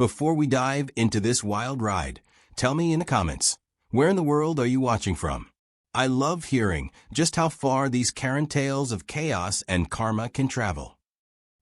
Before we dive into this wild ride, tell me in the comments, where in the world are you watching from? I love hearing just how far these Karen tales of chaos and karma can travel.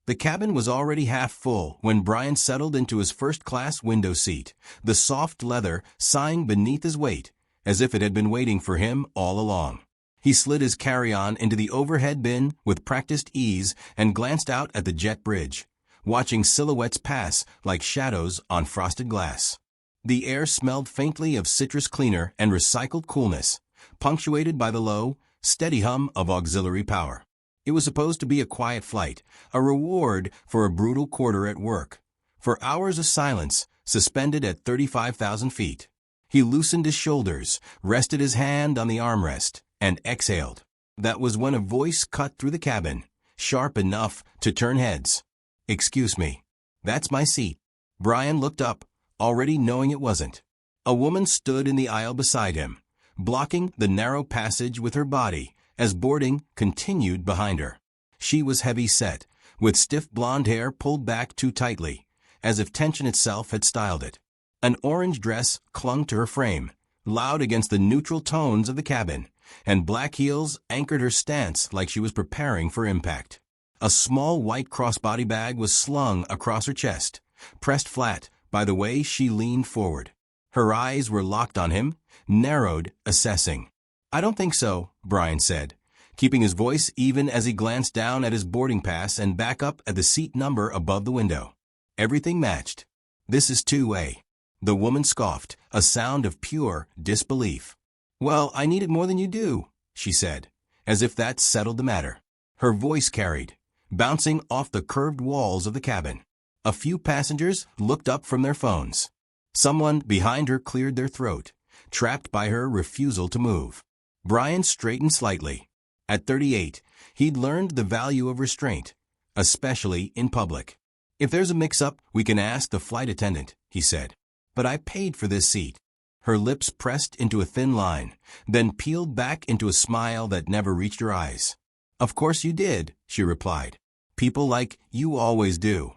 The cabin was already half full when Brian settled into his first-class window seat, the soft leather sighing beneath his weight, as if it had been waiting for him all along. He slid his carry-on into the overhead bin with practiced ease and glanced out at the jet bridge, watching silhouettes pass like shadows on frosted glass. The air smelled faintly of citrus cleaner and recycled coolness, punctuated by the low, steady hum of auxiliary power. It was supposed to be a quiet flight, a reward for a brutal quarter at work. For hours of silence, suspended at 35,000 feet. He loosened his shoulders, rested his hand on the armrest, and exhaled. That was when a voice cut through the cabin, sharp enough to turn heads. "Excuse me. That's my seat." Brian looked up, already knowing it wasn't. A woman stood in the aisle beside him, blocking the narrow passage with her body as boarding continued behind her. She was heavy-set, with stiff blonde hair pulled back too tightly, as if tension itself had styled it. An orange dress clung to her frame, loud against the neutral tones of the cabin, and black heels anchored her stance like she was preparing for impact. A small white crossbody bag was slung across her chest, pressed flat by the way she leaned forward. Her eyes were locked on him, narrowed, assessing. "I don't think so," Brian said, keeping his voice even as he glanced down at his boarding pass and back up at the seat number above the window. Everything matched. "This is 2A. The woman scoffed, a sound of pure disbelief. "Well, I need it more than you do," she said, as if that settled the matter. Her voice carried, bouncing off the curved walls of the cabin. A few passengers looked up from their phones. Someone behind her cleared their throat, trapped by her refusal to move. Brian straightened slightly. At 38, he'd learned the value of restraint, especially in public. "If there's a mix-up, we can ask the flight attendant," he said. "But I paid for this seat." Her lips pressed into a thin line, then peeled back into a smile that never reached her eyes. "Of course you did," she replied. "People like you always do."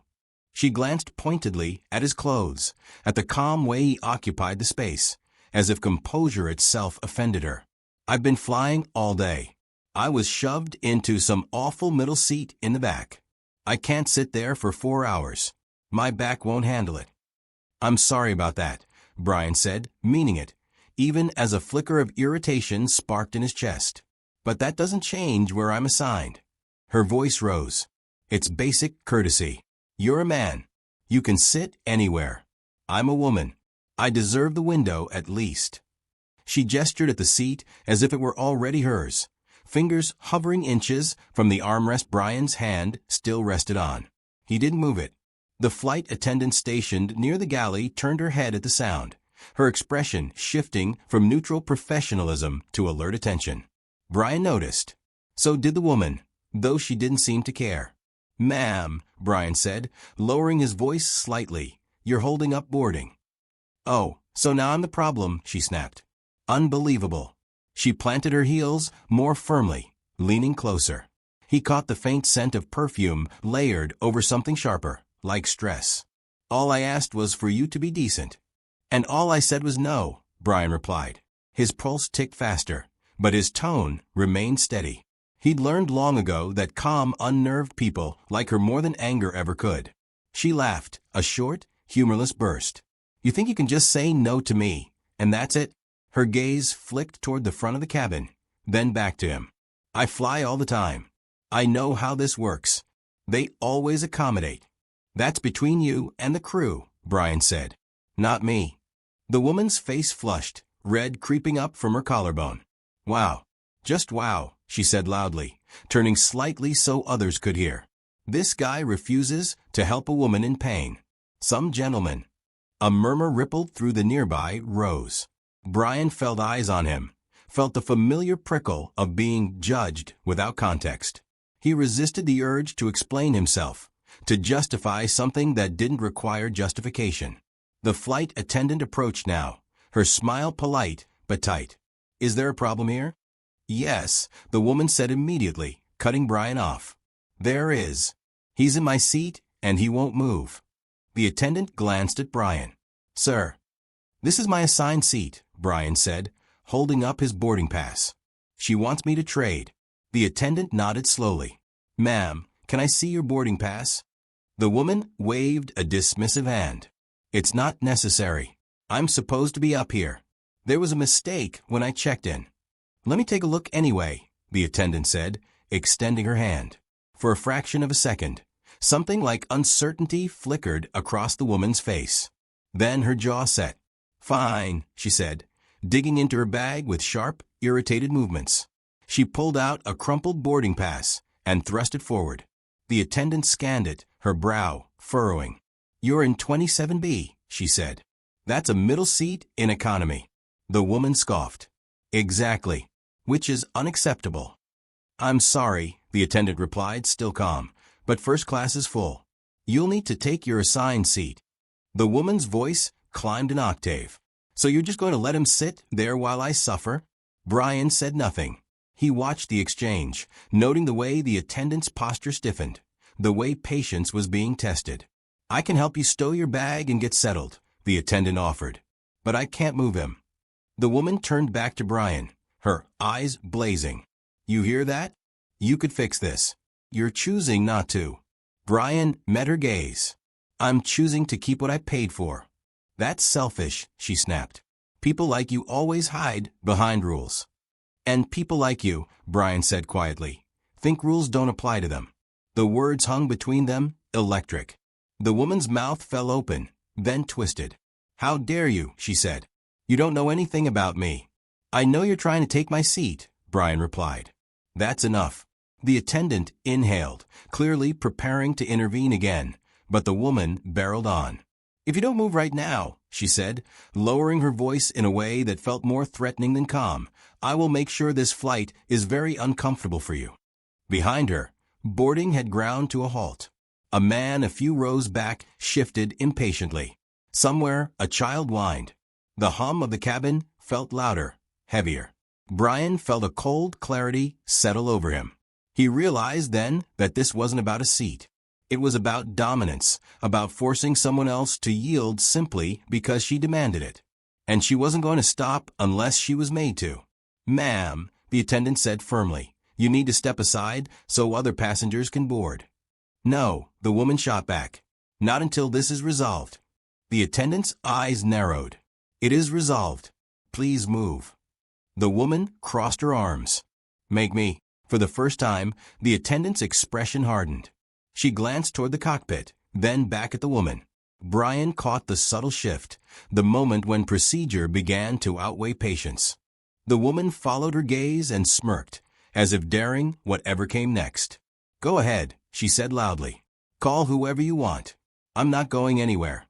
She glanced pointedly at his clothes, at the calm way he occupied the space, as if composure itself offended her. "I've been flying all day. I was shoved into some awful middle seat in the back. I can't sit there for 4 hours. My back won't handle it." "I'm sorry about that," Brian said, meaning it, even as a flicker of irritation sparked in his chest. "But that doesn't change where I'm assigned." Her voice rose. "It's basic courtesy. You're a man. You can sit anywhere. I'm a woman. I deserve the window at least." She gestured at the seat as if it were already hers, fingers hovering inches from the armrest Brian's hand still rested on. He didn't move it. The flight attendant stationed near the galley turned her head at the sound, her expression shifting from neutral professionalism to alert attention. Brian noticed. So did the woman, though she didn't seem to care. "Ma'am," Brian said, lowering his voice slightly, "you're holding up boarding." "Oh, so now I'm the problem," she snapped. "Unbelievable." She planted her heels more firmly, leaning closer. He caught the faint scent of perfume layered over something sharper, like stress. "All I asked was for you to be decent." "And all I said was no," Brian replied. His pulse ticked faster, but his tone remained steady. He'd learned long ago that calm, unnerved people like her more than anger ever could. She laughed, a short, humorless burst. "You think you can just say no to me, and that's it?" Her gaze flicked toward the front of the cabin, then back to him. "I fly all the time. I know how this works. They always accommodate." "That's between you and the crew," Brian said. "Not me." The woman's face flushed, red creeping up from her collarbone. "Wow. Just wow," she said loudly, turning slightly so others could hear. "This guy refuses to help a woman in pain. Some gentleman." A murmur rippled through the nearby rows. Brian felt eyes on him, felt the familiar prickle of being judged without context. He resisted the urge to explain himself, to justify something that didn't require justification. The flight attendant approached now, her smile polite but tight. "Is there a problem here?" "Yes," the woman said immediately, cutting Brian off. "There is. He's in my seat, and he won't move." The attendant glanced at Brian. "Sir." "This is my assigned seat," Brian said, holding up his boarding pass. "She wants me to trade." The attendant nodded slowly. "Ma'am, can I see your boarding pass?" The woman waved a dismissive hand. "It's not necessary. I'm supposed to be up here. There was a mistake when I checked in." "Let me take a look anyway," the attendant said, extending her hand. For a fraction of a second, something like uncertainty flickered across the woman's face. Then her jaw set. "Fine," she said, digging into her bag with sharp, irritated movements. She pulled out a crumpled boarding pass and thrust it forward. The attendant scanned it, her brow furrowing. "You're in 27B, she said. "That's a middle seat in economy." The woman scoffed. "Exactly. Which is unacceptable." "I'm sorry," the attendant replied, still calm, "but first class is full. You'll need to take your assigned seat." The woman's voice climbed an octave. "So you're just going to let him sit there while I suffer?" Brian said nothing. He watched the exchange, noting the way the attendant's posture stiffened, the way patience was being tested. "I can help you stow your bag and get settled," the attendant offered. "But I can't move him." The woman turned back to Brian, her eyes blazing. "You hear that? You could fix this. You're choosing not to." Brian met her gaze. "I'm choosing to keep what I paid for." "That's selfish," she snapped. "People like you always hide behind rules." "And people like you," Brian said quietly, "think rules don't apply to them." The words hung between them, electric. The woman's mouth fell open, then twisted. "How dare you," she said. "You don't know anything about me." "I know you're trying to take my seat," Brian replied. "That's enough." The attendant inhaled, clearly preparing to intervene again, but the woman barreled on. "If you don't move right now," she said, lowering her voice in a way that felt more threatening than calm, "I will make sure this flight is very uncomfortable for you." Behind her, boarding had ground to a halt. A man a few rows back shifted impatiently. Somewhere, a child whined. The hum of the cabin felt louder, heavier. Brian felt a cold clarity settle over him. He realized then that this wasn't about a seat. It was about dominance, about forcing someone else to yield simply because she demanded it. And she wasn't going to stop unless she was made to. "Ma'am," the attendant said firmly, "you need to step aside so other passengers can board." "No," the woman shot back. "Not until this is resolved." The attendant's eyes narrowed. "It is resolved. Please move." The woman crossed her arms. "Make me." For the first time, the attendant's expression hardened. She glanced toward the cockpit, then back at the woman. Brian caught the subtle shift, the moment when procedure began to outweigh patience. The woman followed her gaze and smirked, as if daring whatever came next. "Go ahead," she said loudly. "Call whoever you want. I'm not going anywhere."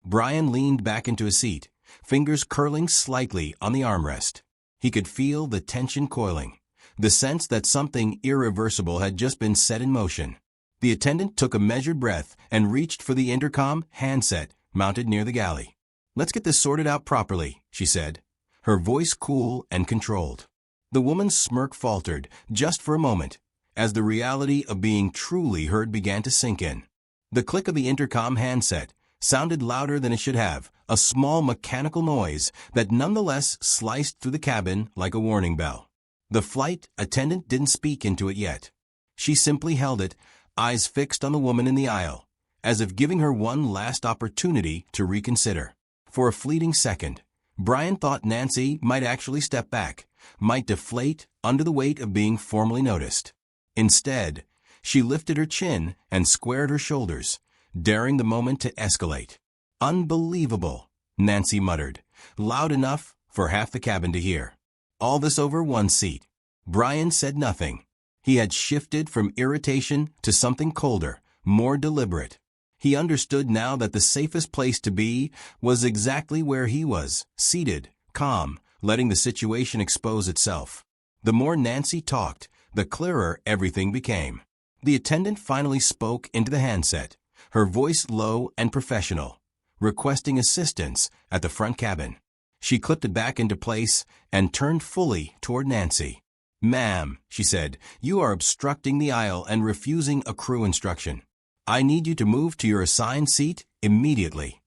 Brian leaned back into his seat, fingers curling slightly on the armrest. He could feel the tension coiling, the sense that something irreversible had just been set in motion. The attendant took a measured breath and reached for the intercom handset mounted near the galley. "Let's get this sorted out properly," she said, her voice cool and controlled. The woman's smirk faltered, just for a moment, as the reality of being truly heard began to sink in. The click of the intercom handset sounded louder than it should have, a small mechanical noise that nonetheless sliced through the cabin like a warning bell. The flight attendant didn't speak into it yet. She simply held it, eyes fixed on the woman in the aisle, as if giving her one last opportunity to reconsider. For a fleeting second, Brian thought Nancy might actually step back, might deflate under the weight of being formally noticed. Instead, she lifted her chin and squared her shoulders, daring the moment to escalate. "Unbelievable," Nancy muttered, loud enough for half the cabin to hear. "All this over one seat." Brian said nothing. He had shifted from irritation to something colder, more deliberate. He understood now that the safest place to be was exactly where he was, seated, calm, letting the situation expose itself. The more Nancy talked, the clearer everything became. The attendant finally spoke into the handset, her voice low and professional, requesting assistance at the front cabin. She clipped it back into place and turned fully toward Nancy. "Ma'am," she said, "you are obstructing the aisle and refusing a crew instruction. I need you to move to your assigned seat Immediately.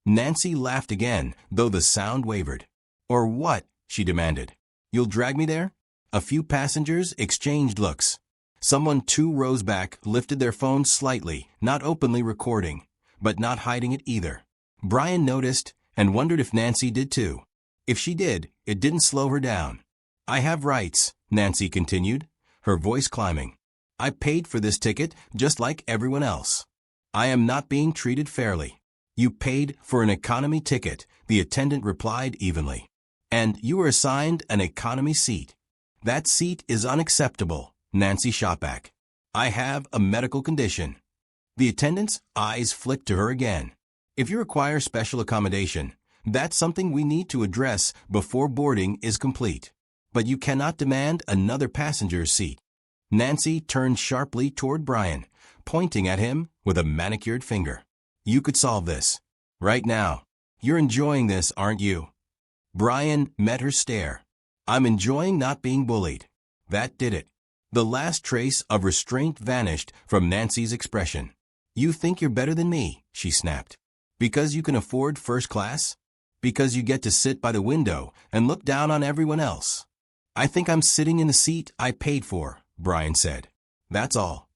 Nancy laughed again, though the sound wavered. Or what? She demanded. You'll drag me there? A few passengers exchanged looks. Someone 2 rows back lifted their phone slightly, not openly recording, but not hiding it either. Brian noticed and wondered if Nancy did too. If she did, it didn't slow her down. I have rights, Nancy continued, her voice climbing. I paid for this ticket just like everyone else. I am not being treated fairly. You paid for an economy ticket, the attendant replied evenly. And you were assigned an economy seat. That seat is unacceptable, Nancy shot back. I have a medical condition. The attendant's eyes flicked to her again. If you require special accommodation, that's something we need to address before boarding is complete. But you cannot demand another passenger's seat. Nancy turned sharply toward Brian, pointing at him with a manicured finger. You could solve this. Right now. You're enjoying this, aren't you? Brian met her stare. I'm enjoying not being bullied. That did it. The last trace of restraint vanished from Nancy's expression. You think you're better than me, she snapped. Because you can afford first class? Because you get to sit by the window and look down on everyone else? I think I'm sitting in the seat I paid for, Brian said. That's all.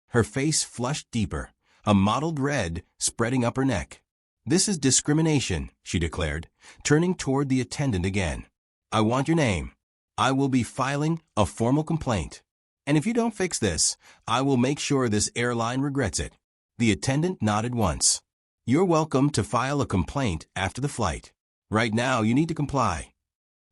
Her face flushed deeper, a mottled red spreading up her neck. This is discrimination, she declared, turning toward the attendant again. I want your name. I will be filing a formal complaint. And if you don't fix this, I will make sure this airline regrets it. The attendant nodded once. You're welcome to file a complaint after the flight. Right now, you need to comply.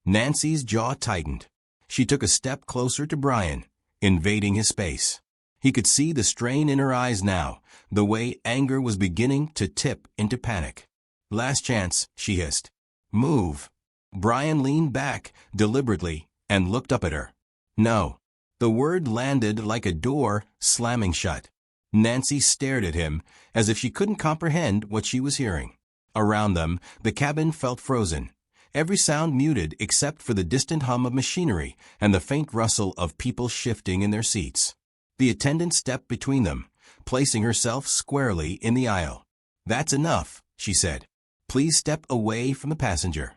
Nancy's jaw tightened. She took a step closer to Brian, invading his space. He could see the strain in her eyes now, the way anger was beginning to tip into panic. Last chance, she hissed. Move. Brian leaned back, deliberately, and looked up at her. No. The word landed like a door slamming shut. Nancy stared at him, as if she couldn't comprehend what she was hearing. Around them, the cabin felt frozen. Every sound muted except for the distant hum of machinery and the faint rustle of people shifting in their seats. The attendant stepped between them, placing herself squarely in the aisle. That's enough, she said. Please step away from the passenger.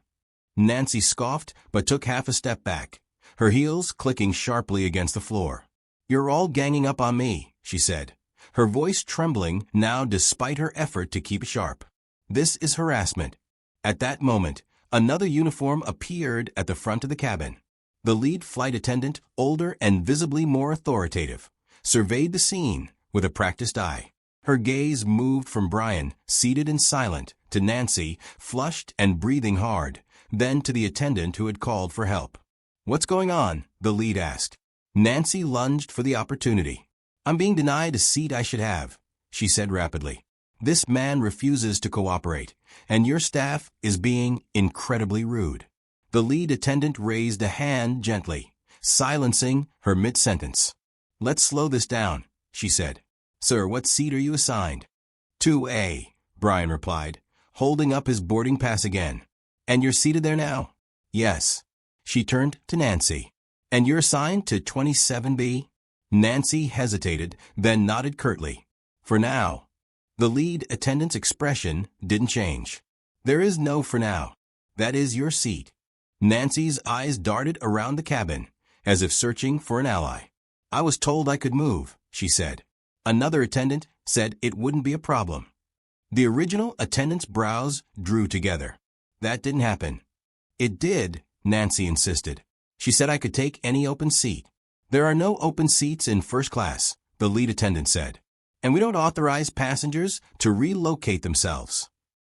Nancy scoffed but took half a step back, her heels clicking sharply against the floor. You're all ganging up on me, she said, her voice trembling now despite her effort to keep sharp. This is harassment. At that moment, another uniform appeared at the front of the cabin. The lead flight attendant, older and visibly more authoritative, surveyed the scene with a practiced eye. Her gaze moved from Brian, seated and silent, to Nancy, flushed and breathing hard, then to the attendant who had called for help. What's going on? The lead asked. Nancy lunged for the opportunity. I'm being denied a seat I should have, she said rapidly. This man refuses to cooperate, and your staff is being incredibly rude. The lead attendant raised a hand gently, silencing her mid-sentence. Let's slow this down, she said. Sir, what seat are you assigned? 2A, Brian replied, holding up his boarding pass again. And you're seated there now? Yes. She turned to Nancy. And you're assigned to 27B? Nancy hesitated, then nodded curtly. For now. The lead attendant's expression didn't change. There is no for now. That is your seat. Nancy's eyes darted around the cabin, as if searching for an ally. I was told I could move, she said. Another attendant said it wouldn't be a problem. The original attendant's brows drew together. That didn't happen. It did, Nancy insisted. She said I could take any open seat. There are no open seats in first class, the lead attendant said. And we don't authorize passengers to relocate themselves.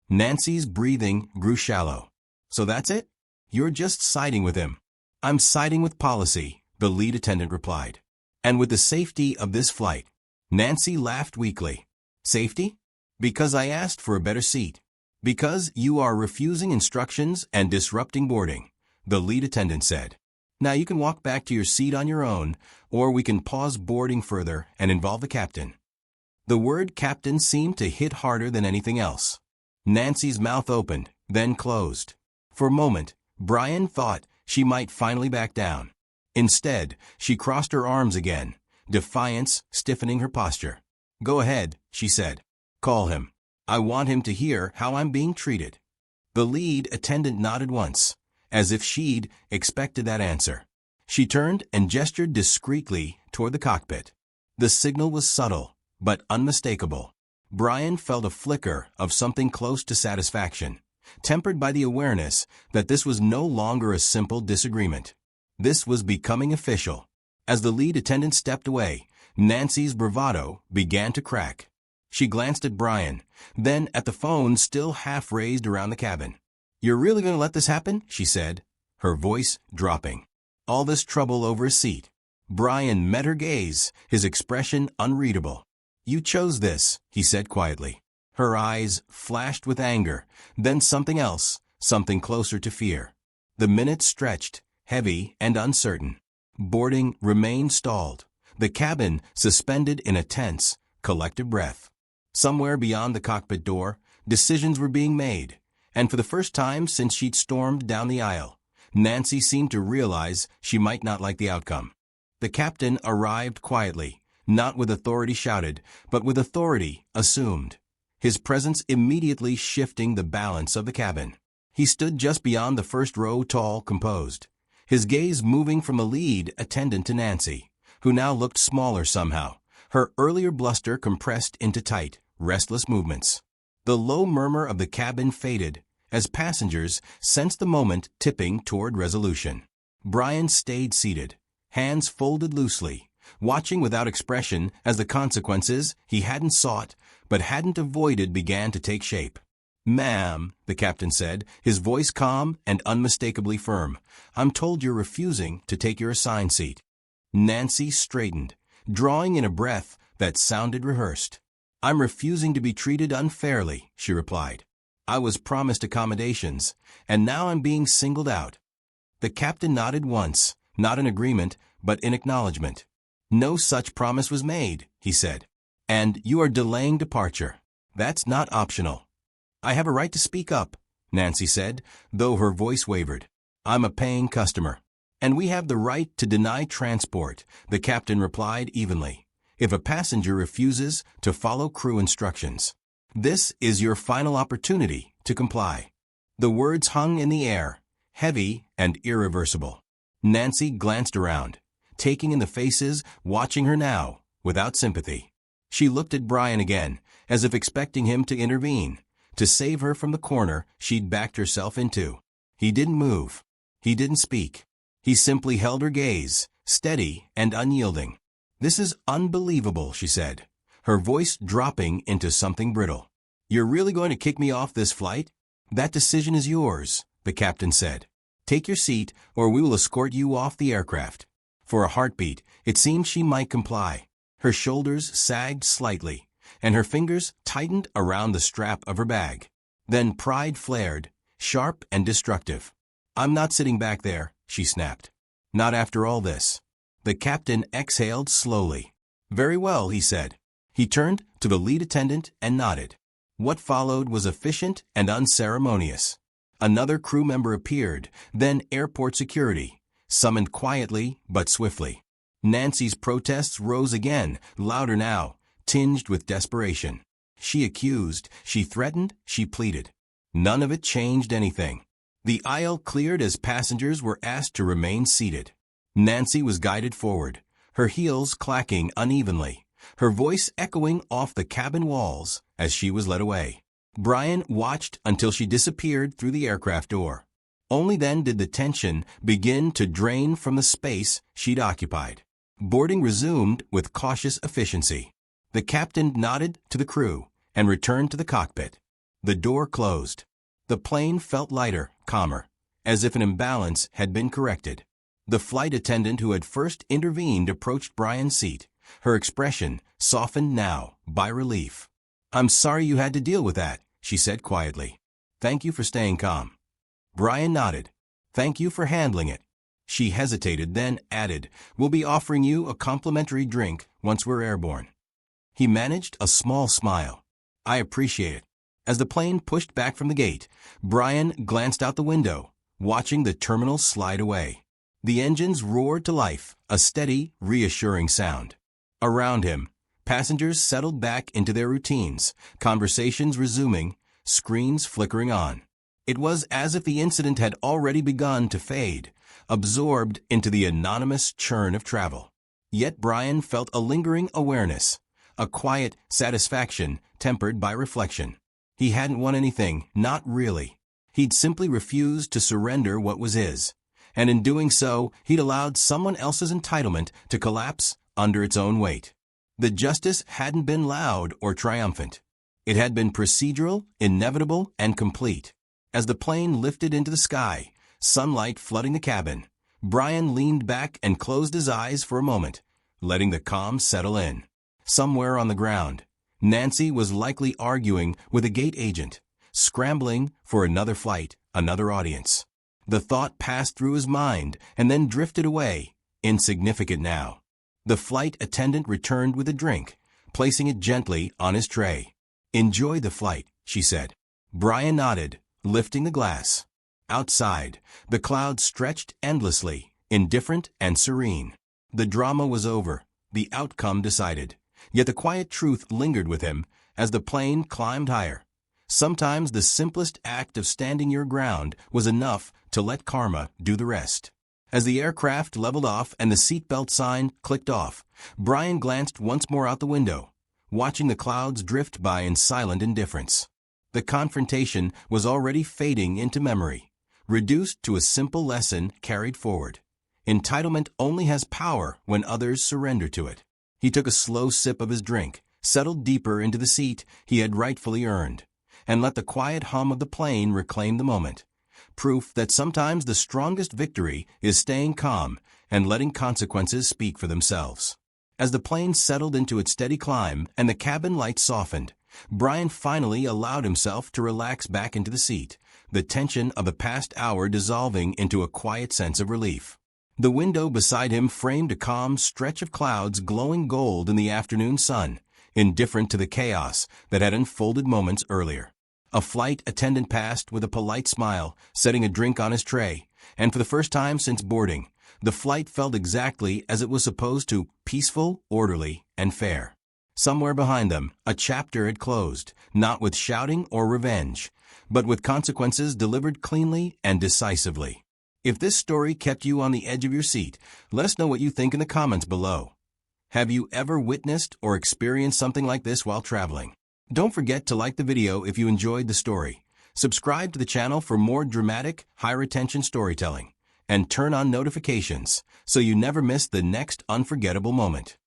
Nancy's breathing grew shallow. So that's it? You're just siding with him. I'm siding with policy, the lead attendant replied. And with the safety of this flight. Nancy laughed weakly. Safety? Because I asked for a better seat. Because you are refusing instructions and disrupting boarding, the lead attendant said. Now you can walk back to your seat on your own, or we can pause boarding further and involve the captain. The word captain seemed to hit harder than anything else. Nancy's mouth opened, then closed. For a moment, Brian thought she might finally back down. Instead, she crossed her arms again, defiance stiffening her posture. Go ahead, she said. Call him. I want him to hear how I'm being treated." The lead attendant nodded once, as if she'd expected that answer. She turned and gestured discreetly toward the cockpit. The signal was subtle, but unmistakable. Brian felt a flicker of something close to satisfaction, tempered by the awareness that this was no longer a simple disagreement. This was becoming official. As the lead attendant stepped away, Nancy's bravado began to crack. She glanced at Brian, then at the phone still half raised around the cabin. "You're really going to let this happen?" she said, her voice dropping. "All this trouble over a seat." Brian met her gaze, his expression unreadable. "You chose this," he said quietly. Her eyes flashed with anger, then something else, something closer to fear. The minutes stretched, heavy and uncertain. Boarding remained stalled, the cabin suspended in a tense, collective breath. Somewhere beyond the cockpit door, decisions were being made, and for the first time since she'd stormed down the aisle, Nancy seemed to realize she might not like the outcome. The captain arrived quietly, not with authority shouted, but with authority assumed, his presence immediately shifting the balance of the cabin. He stood just beyond the first row, tall, composed, his gaze moving from the lead attendant to Nancy, who now looked smaller somehow, her earlier bluster compressed into tight, restless movements. The low murmur of the cabin faded as passengers sensed the moment tipping toward resolution. Brian stayed seated, hands folded loosely, watching without expression as the consequences he hadn't sought but hadn't avoided began to take shape. "Ma'am," the captain said, his voice calm and unmistakably firm, "I'm told you're refusing to take your assigned seat." Nancy straightened, drawing in a breath that sounded rehearsed. "I'm refusing to be treated unfairly," she replied. "I was promised accommodations, and now I'm being singled out." The captain nodded once, not in agreement, but in acknowledgement. "No such promise was made," he said. "And you are delaying departure. That's not optional." "I have a right to speak up," Nancy said, though her voice wavered. "I'm a paying customer." "And we have the right to deny transport," the captain replied evenly, "if a passenger refuses to follow crew instructions. This is your final opportunity to comply." The words hung in the air, heavy and irreversible. Nancy glanced around, taking in the faces watching her now, without sympathy. She looked at Brian again, as if expecting him to intervene, to save her from the corner she'd backed herself into. He didn't move. He didn't speak. He simply held her gaze, steady and unyielding. "This is unbelievable," she said, her voice dropping into something brittle. "You're really going to kick me off this flight?" "That decision is yours," the captain said. "Take your seat, or we will escort you off the aircraft." For a heartbeat, it seemed she might comply. Her shoulders sagged slightly, and her fingers tightened around the strap of her bag. Then pride flared, sharp and destructive. "I'm not sitting back there," she snapped. "Not after all this." The captain exhaled slowly. "Very well," he said. He turned to the lead attendant and nodded. What followed was efficient and unceremonious. Another crew member appeared, then airport security, summoned quietly but swiftly. Nancy's protests rose again, louder now, tinged with desperation. She accused, she threatened, she pleaded. None of it changed anything. The aisle cleared as passengers were asked to remain seated. Nancy was guided forward, her heels clacking unevenly, her voice echoing off the cabin walls as she was led away. Brian watched until she disappeared through the aircraft door. Only then did the tension begin to drain from the space she'd occupied. Boarding resumed with cautious efficiency. The captain nodded to the crew and returned to the cockpit. The door closed. The plane felt lighter, calmer, as if an imbalance had been corrected. The flight attendant who had first intervened approached Brian's seat, her expression softened now by relief. "I'm sorry you had to deal with that," she said quietly. "Thank you for staying calm." Brian nodded. "Thank you for handling it." She hesitated, then added, "We'll be offering you a complimentary drink once we're airborne." He managed a small smile. "I appreciate it." As the plane pushed back from the gate, Brian glanced out the window, watching the terminal slide away. The engines roared to life, a steady, reassuring sound. Around him, Passengers settled back into their routines, conversations resuming, screens flickering on. It was as if the incident had already begun to fade, absorbed into the anonymous churn of travel. Yet Brian felt a lingering awareness, a quiet satisfaction tempered by reflection. He hadn't won anything, not really. He'd simply refused to surrender what was his. And in doing so, he'd allowed someone else's entitlement to collapse under its own weight. The justice hadn't been loud or triumphant. It had been procedural, inevitable, and complete. As the plane lifted into the sky, sunlight flooding the cabin, Brian leaned back and closed his eyes for a moment, letting the calm settle in. Somewhere on the ground, Nancy was likely arguing with a gate agent, scrambling for another flight, another audience. The thought passed through his mind and then drifted away, insignificant now. The flight attendant returned with a drink, placing it gently on his tray. "Enjoy the flight," she said. Brian nodded, lifting the glass. Outside, the clouds stretched endlessly, indifferent and serene. The drama was over, the outcome decided. Yet the quiet truth lingered with him as the plane climbed higher. Sometimes the simplest act of standing your ground was enough to let karma do the rest. As the aircraft leveled off and the seatbelt sign clicked off, Brian glanced once more out the window, watching the clouds drift by in silent indifference. The confrontation was already fading into memory, reduced to a simple lesson carried forward. Entitlement only has power when others surrender to it. He took a slow sip of his drink, settled deeper into the seat he had rightfully earned, and let the quiet hum of the plane reclaim the moment. Proof that sometimes the strongest victory is staying calm and letting consequences speak for themselves. As the plane settled into its steady climb and the cabin lights softened, Brian finally allowed himself to relax back into the seat, the tension of the past hour dissolving into a quiet sense of relief. The window beside him framed a calm stretch of clouds glowing gold in the afternoon sun, indifferent to the chaos that had unfolded moments earlier. A flight attendant passed with a polite smile, setting a drink on his tray, and for the first time since boarding, the flight felt exactly as it was supposed to: peaceful, orderly, and fair. Somewhere behind them, a chapter had closed, not with shouting or revenge, but with consequences delivered cleanly and decisively. If this story kept you on the edge of your seat, let us know what you think in the comments below. Have you ever witnessed or experienced something like this while traveling? Don't forget to like the video if you enjoyed the story, subscribe to the channel for more dramatic, high-retention storytelling, and turn on notifications so you never miss the next unforgettable moment.